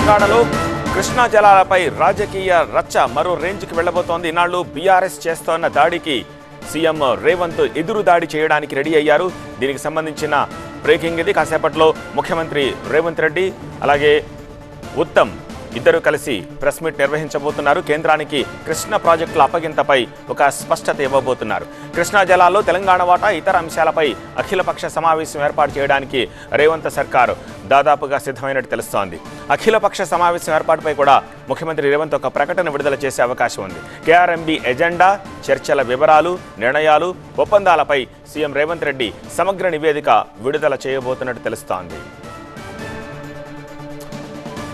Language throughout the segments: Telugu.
తెలంగాణలో కృష్ణా జలాలపై రాజకీయ రచ్చ మరో రేంజ్కి వెళ్లబోతోంది. ఇన్నాళ్లు బీఆర్ఎస్ చేస్తోన్న దాడికి సీఎం రేవంత్ ఎదురు దాడి చేయడానికి రెడీ అయ్యారు. దీనికి సంబంధించిన బ్రేకింగ్ ఇది. కాసేపట్లో ముఖ్యమంత్రి రేవంత్ రెడ్డి అలాగే ఉత్తమ్ ఇద్దరు కలిసి ప్రెస్ మీట్ నిర్వహించబోతున్నారు. కేంద్రానికి కృష్ణా ప్రాజెక్టుల అప్పగింతపై ఒక స్పష్టత ఇవ్వబోతున్నారు. కృష్ణా జలాల్లో తెలంగాణ వాటా ఇతర అంశాలపై అఖిలపక్ష సమావేశం ఏర్పాటు చేయడానికి రేవంత్ సర్కారు దాదాపుగా సిద్ధమైనట్టు తెలుస్తోంది. అఖిలపక్ష సమావేశం ఏర్పాటుపై కూడా ముఖ్యమంత్రి రేవంత్ ఒక ప్రకటన విడుదల చేసే అవకాశం ఉంది. కేఆర్ఎంబీ ఎజెండా, చర్చల వివరాలు, నిర్ణయాలు, ఒప్పందాలపై సీఎం రేవంత్ రెడ్డి సమగ్ర నివేదిక విడుదల చేయబోతున్నట్టు తెలుస్తోంది.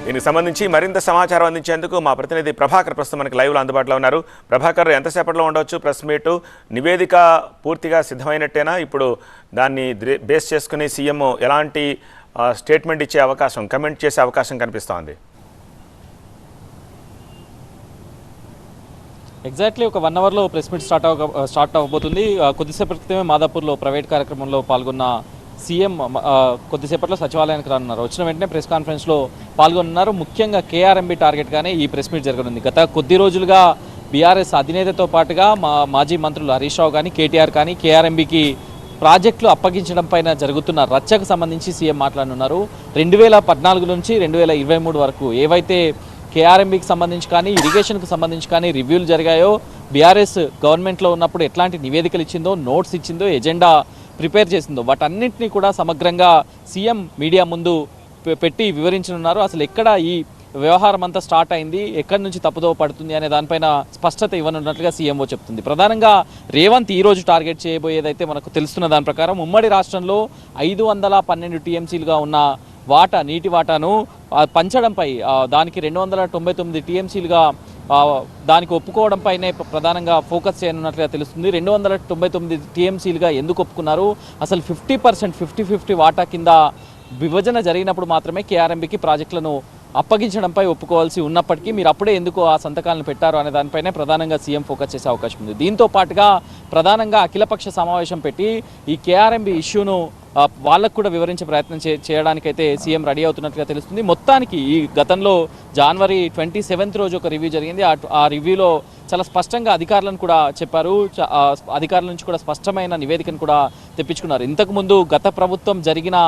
దీనికి సంబంధించి మరింత సమాచారం అందించేందుకు మా ప్రతినిధి ప్రభాకర్ ప్రస్తుతం మనకి లైవ్లో అందుబాటులో ఉన్నారు. ప్రభాకర్, ఎంతసేపట్లో ఉండవచ్చు ప్రెస్ మీటు? నివేదిక పూర్తిగా సిద్ధమైనట్టేనా? ఇప్పుడు దాన్ని బేస్ చేసుకుని సీఎం ఎలాంటి స్టేట్మెంట్ ఇచ్చే అవకాశం, కమెంట్ చేసే అవకాశం కనిపిస్తోంది? ఎగ్జాక్ట్లీ ఒక 1 అవర్లో ప్రెస్ మీట్ స్టార్ట్ అవ్వబోతుంది. కొద్దిసేపటి క్రితమే మాదాపూర్లో ప్రైవేట్ కార్యక్రమంలో పాల్గొన్న సీఎం కొద్దిసేపట్లో సచివాలయానికి రానున్నారు. వచ్చిన వెంటనే ప్రెస్ కాన్ఫరెన్స్లో పాల్గొన్నారు. ముఖ్యంగా కేఆర్ఎంబీ టార్గెట్గానే ఈ ప్రెస్ మీట్ జరగనుంది. గత కొద్ది రోజులుగా బీఆర్ఎస్ అధినేతతో పాటుగా మాజీ మంత్రులు హరీష్ రావు కానీ, కేటీఆర్ కానీ కేఆర్ఎంబీకి ప్రాజెక్టులు అప్పగించడం పైన జరుగుతున్న రచ్చకు సంబంధించి సీఎం మాట్లాడనున్నారు. 2014 నుంచి 2023 వరకు ఏవైతే కేఆర్ఎంబీకి సంబంధించి కానీ, ఇరిగేషన్కి సంబంధించి కానీ రివ్యూలు జరిగాయో, బీఆర్ఎస్ గవర్నమెంట్లో ఉన్నప్పుడు ఎట్లాంటి నివేదికలు ఇచ్చిందో, నోట్స్ ఇచ్చిందో, ఎజెండా ప్రిపేర్ చేసిందో వాటన్నింటినీ కూడా సమగ్రంగా సీఎం మీడియా ముందు పెట్టి వివరించనున్నారు. అసలు ఎక్కడ ఈ వ్యవహారం అంతా స్టార్ట్ అయింది, ఎక్కడి నుంచి తప్పుదో పడుతుంది అనే దానిపైన స్పష్టత ఇవ్వనున్నట్లుగా సీఎంఓ చెప్తుంది. ప్రధానంగా రేవంత్ ఈరోజు టార్గెట్ చేయబోయేదైతే మనకు తెలుస్తున్న దాని ప్రకారం ఉమ్మడి రాష్ట్రంలో 512 టీఎంసీలుగా ఉన్న నీటి వాటాను పంచడంపై, దానికి 299 టీఎంసీలుగా దానికి ఒప్పుకోవడంపైనే ప్రధానంగా ఫోకస్ చేయనున్నట్లుగా తెలుస్తుంది. 299 టీఎంసీలుగా ఎందుకు ఒప్పుకున్నారు? అసలు 50% 50-50 వాటా కింద విభజన జరిగినప్పుడు మాత్రమే కేఆర్ఎంబీకి ప్రాజెక్టులను అప్పగించడంపై ఒప్పుకోవాల్సి ఉన్నప్పటికీ మీరు అప్పుడే ఎందుకు ఆ సంతకాలను పెట్టారు అనే దానిపైనే ప్రధానంగా సీఎం ఫోకస్ చేసే అవకాశం ఉంది. దీంతో పాటుగా ప్రధానంగా అఖిలపక్ష సమావేశం పెట్టి ఈ కేఆర్ఎంబీ ఇష్యూను వాళ్ళకు కూడా వివరించే ప్రయత్నం చేయడానికైతే సీఎం రెడీ అవుతున్నట్లుగా తెలుస్తుంది. మొత్తానికి ఈ గతంలో జనవరి 27 రోజు ఒక రివ్యూ జరిగింది. ఆ రివ్యూలో చాలా స్పష్టంగా అధికారులను కూడా చెప్పారు. అధికారుల నుంచి కూడా స్పష్టమైన నివేదికను కూడా తెప్పించుకున్నారు. ఇంతకుముందు గత ప్రభుత్వం జరిగిన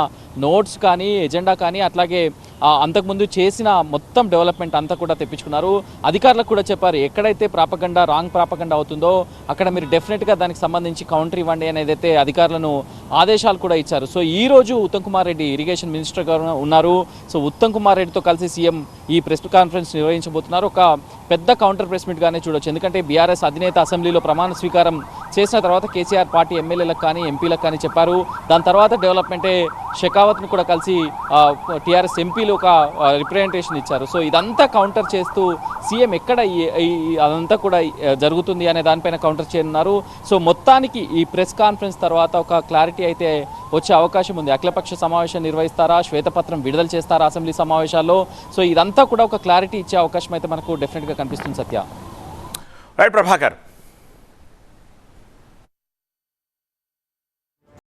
నోట్స్ కానీ, ఎజెండా కానీ, అట్లాగే అంతకుముందు చేసిన మొత్తం డెవలప్మెంట్ అంతా కూడా తెప్పించుకున్నారు. అధికారులకు కూడా చెప్పారు, ఎక్కడైతే రాంగ్ ప్రాపగండా అవుతుందో అక్కడ మీరు డెఫినెట్గా దానికి సంబంధించి కౌంటర్ ఇవ్వండి అనేదైతే అధికారులను ఆదేశాలు కూడా ఇచ్చారు. సో ఈ రోజు ఉత్తమ్ కుమార్ రెడ్డి ఇరిగేషన్ మినిస్టర్ గారు ఉన్నారు. సో ఉత్తమ్ కుమార్ రెడ్డితో కలిసి సీఎం ఈ ప్రెస్ కాన్ఫరెన్స్ నిర్వహించబోతున్నారు. ఒక పెద్ద కౌంటర్ ప్రెస్ మీట్ గానే చూడొచ్చు. ఎందుకంటే బీఆర్ఎస్ అధినేత అసెంబ్లీలో ప్రమాణ స్వీకారం చేసిన తర్వాత కేసీఆర్ పార్టీ ఎమ్మెల్యేలకు కానీ, ఎంపీలకు కానీ చెప్పారు. దాని తర్వాత డెవలప్మెంటే షెకావత్ను కూడా కలిసి టీఆర్ఎస్ ఎంపీలు ఒక రిప్రజెంటేషన్ ఇచ్చారు. సో ఇదంతా కౌంటర్ చేస్తూ సీఎం ఎక్కడ అదంతా కూడా జరుగుతుంది అనే దానిపైన కౌంటర్ చేయనున్నారు. సో మొత్తానికి ఈ ప్రెస్ కాన్ఫరెన్స్ తర్వాత ఒక క్లారిటీ అయితే వచ్చే అవకాశం ఉంది. అఖిలపక్ష సమావేశం నిర్వహిస్తారా, శ్వేతపత్రం విడుదల చేస్తారా అసెంబ్లీ సమావేశాల్లో? సో ఇదంతా కూడా ఒక క్లారిటీ ఇచ్చే అవకాశం అయితే మనకు డెఫినెట్గా కనిపిస్తుంది. సత్య. రైట్ ప్రభాకర్.